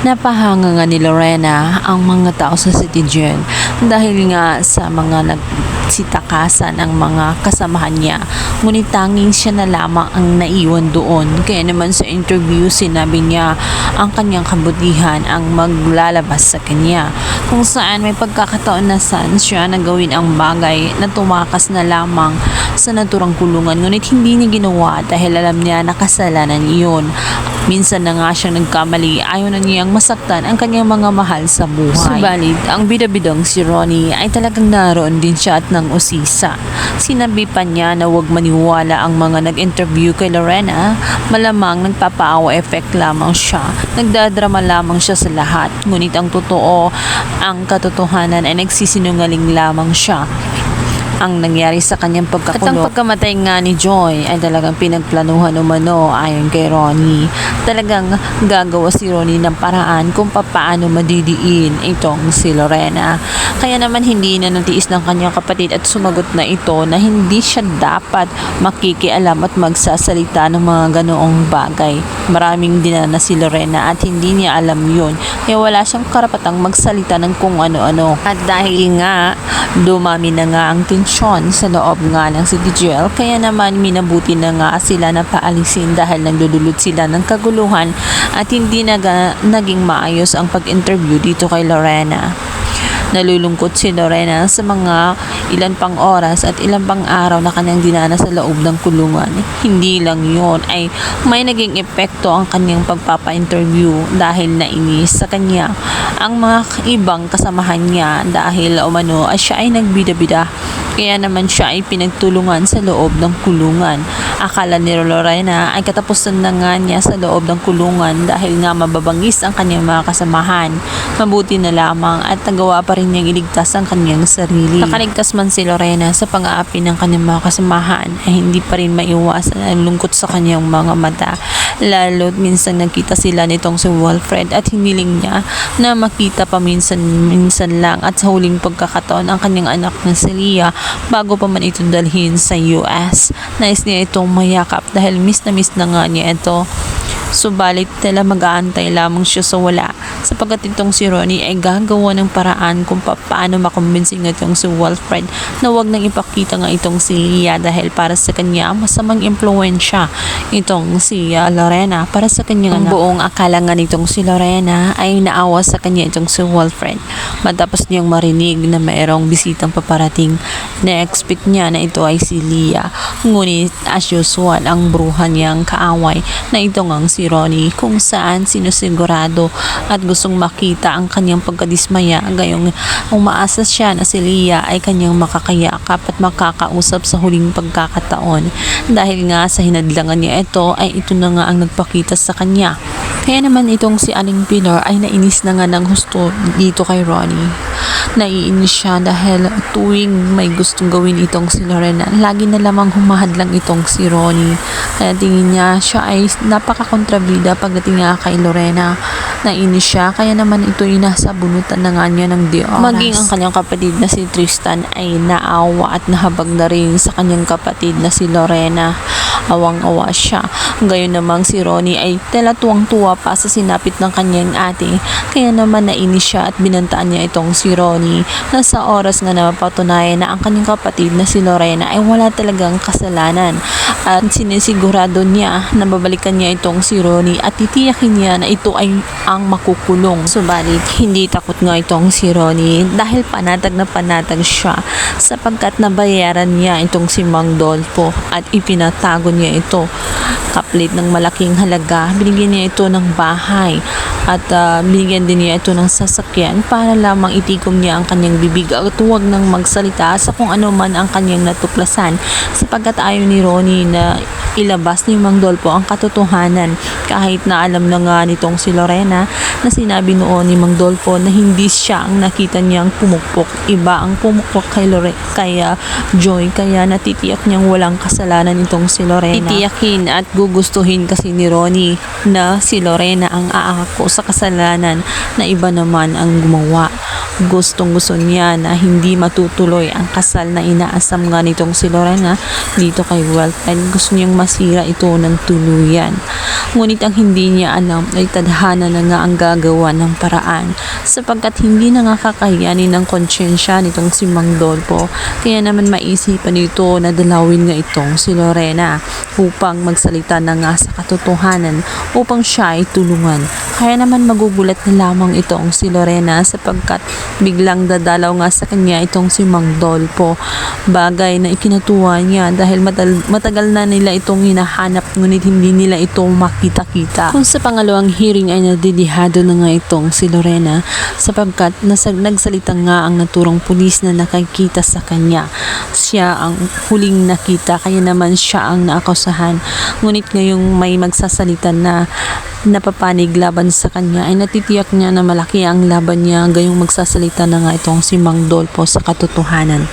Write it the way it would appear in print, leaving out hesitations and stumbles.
Napahanga nga ni Lorena ang mga tao sa City Jail dahil nga sa mga nagsitakasan ang mga kasamahan niya. Ngunit tanging siya na lamang ang naiwan doon. Kaya naman sa interview sinabi niya ang kanyang kabutihan ang maglalabas sa kanya. Kung saan may pagkakataon na saan siya na gawin ang bagay na tumakas na lamang sa naturang kulungan. Ngunit hindi niya ginawa dahil alam niya na kasalanan iyon. Minsan na nga siyang nagkamali, ayaw na niyang masaktan ang kanyang mga mahal sa buhay. Subalit, ang bidabidang si Ronnie ay talagang naroon din siya at nang usisa. Sinabi pa niya na huwag maniwala ang mga nag-interview kay Lorena, malamang nagpapaawa effect lamang siya. Nagdadrama lamang siya sa lahat. Ngunit ang totoo, ang katotohanan ay nagsisinungaling lamang siya. Ang nangyari sa kanyang pagkakulong. At ang pagkamatay nga ni Joy ay talagang pinagplanuhan umano ayon kay Ronnie. Talagang gagawa si Ronnie ng paraan kung paano madidiin itong si Lorena. Kaya naman hindi na natiis ng kanyang kapatid at sumagot na ito na hindi siya dapat makikialam at magsasalita ng mga ganoong bagay. Maraming dinana si Lorena at hindi niya alam yun. Kaya wala siyang karapatang magsalita ng kung ano-ano. At dahil nga dumami na nga ang tensyon sa loob nga ng City Jail, kaya naman minabuti na nga sila na paalisin dahil nagdudulot sila ng kaguluhan at hindi naging maayos ang pag-interview dito kay Lorena. Nalulungkot si Lorena sa mga ilan pang oras at ilan pang araw na kanyang dinana sa loob ng kulungan. Hindi lang yun, ay may naging epekto ang kanyang pagpapa-interview dahil nainis sa kanya ang mga ibang kasamahan niya dahil umano ay siya ay nagbida-bida. Kaya naman siya ay pinagtulungan sa loob ng kulungan. Akala ni Lorena ay katapusan na nga niya sa loob ng kulungan dahil nga mababangis ang kanyang mga kasamahan. Mabuti na lamang at nagawa pa rin niyang iligtas ang kanyang sarili. Nakaligtas man si Lorena sa pang-aapi ng kanyang mga kasamahan ay hindi pa rin maiwasan ang lungkot sa kanyang mga mata. Lalo't minsan nagkita sila nitong si Wilfred at hiniling niya na makita pa minsan lang at sa huling pagkakataon ang kanyang anak na si Leah bago pa man ito dalhin sa US. Nais niya itong mayakap dahil miss na nga niya ito. Subalit tila mag-aantay lamang siya sa wala sapagkat itong si Ronnie ay gagawa ng paraan kung paano makumbinsin itong si Wilfred na wag nang ipakita nga itong si Leah dahil para sa kanya masamang impluensya itong si Lorena para sa kanya. Ang buong akala nga nitong si Lorena ay naawa sa kanya itong si Wilfred matapos niyang marinig na mayroong bisitang paparating. Na-expect niya na ito ay si Leah, ngunit as usual ang bruha niyang kaaway na ito ngang si Ronnie kung saan sinusigurado at gustong makita ang kanyang pagkadismaya gayong umaasa siya na si Leah ay kanyang makakayakap at makakausap sa huling pagkakataon dahil nga sa hinadlangan niya ito ay ito na nga ang nagpakita sa kanya. Kaya naman itong si Aling Pilar ay nainis na nga ng husto dito kay Ronnie. Naiinis siya dahil tuwing may gustong gawin itong si Lorena, lagi na lamang humahadlang itong si Ronnie. Kaya tingin niya siya ay napaka-kontrabida pagdating nga kay Lorena. Nainis siya, kaya naman ito'y nasa bunutan na nga niya ng oras. Maging ang kanyang kapatid na si Tristan ay naawa at nahabag na rin sa kanyang kapatid na si Lorena. Awang-awa siya. Gayon namang si Ronnie ay tila tuwang-tuwa pa sa sinapit ng kanyang ate. Kaya naman nainis siya at binantaan niya itong si Ronnie na sa oras nga na mapatunayan na ang kanyang kapatid na si Lorena ay wala talagang kasalanan. At sinisigurado niya na babalikan niya itong si Ronnie at titiyakin niya na ito ay ang makukulong. Subalit hindi takot nga itong si Ronnie dahil panatag na panatag siya sapagkat nabayaran niya itong si Mang Dolfo at ipinatago niya ito kaplit ng malaking halaga. Binigyan niya ito ng bahay at binigyan din niya ito ng sasakyan para lamang itikom niya ang kanyang bibig at huwag nang magsalita sa kung ano man ang kanyang natuklasan sapagkat ayaw ni Ronnie na ilabas ni Mang Dolfo ang katotohanan kahit na alam na nga nitong si Lorena na sinabi noon ni Mang Dolfo na hindi siya ang nakita niyang pumukpok. Iba ang pumukpok kay Joy, kaya natitiyak niyang walang kasalanan itong si Lorena. Titiyakin at gugustuhin kasi ni Ronnie na si Lorena ang aako sa kasalanan na iba naman ang gumawa. Gustong-gusto niya na hindi matutuloy ang kasal na inaasam nga nitong si Lorena dito kay Wilfred. Gusto niyang masira ito ng tuluyan. Ngunit ang hindi niya alam ay tadhana na nga ang gagawa ng paraan sapagkat hindi na nga kakayanin ng konsyensya nitong si Mang Dolpo. Kaya naman maisipan nito na dalawin nga itong si Lorena upang magsalita na nga sa katotohanan upang siya ay tulungan. Kaya naman magugulat na lamang itong si Lorena sapagkat biglang dadalaw nga sa kanya itong si Mang Dolpo. Bagay na ikinatuwa niya dahil matagal na nila itong hinahanap ngunit hindi nila ito makita-kita. Kung sa pangalawang hearing ay nadidihado na nga itong si Lorena sapagkat nagsalita nga ang naturang pulis na nakikita sa kanya. Siya ang huling nakita kaya naman siya ang naakusahan. Ngunit ngayong may magsasalita na napapanig laban sa kanya ay natitiyak niya na malaki ang laban niya gayong magsasalita na nga itong si Mang Dolpo sa katotohanan.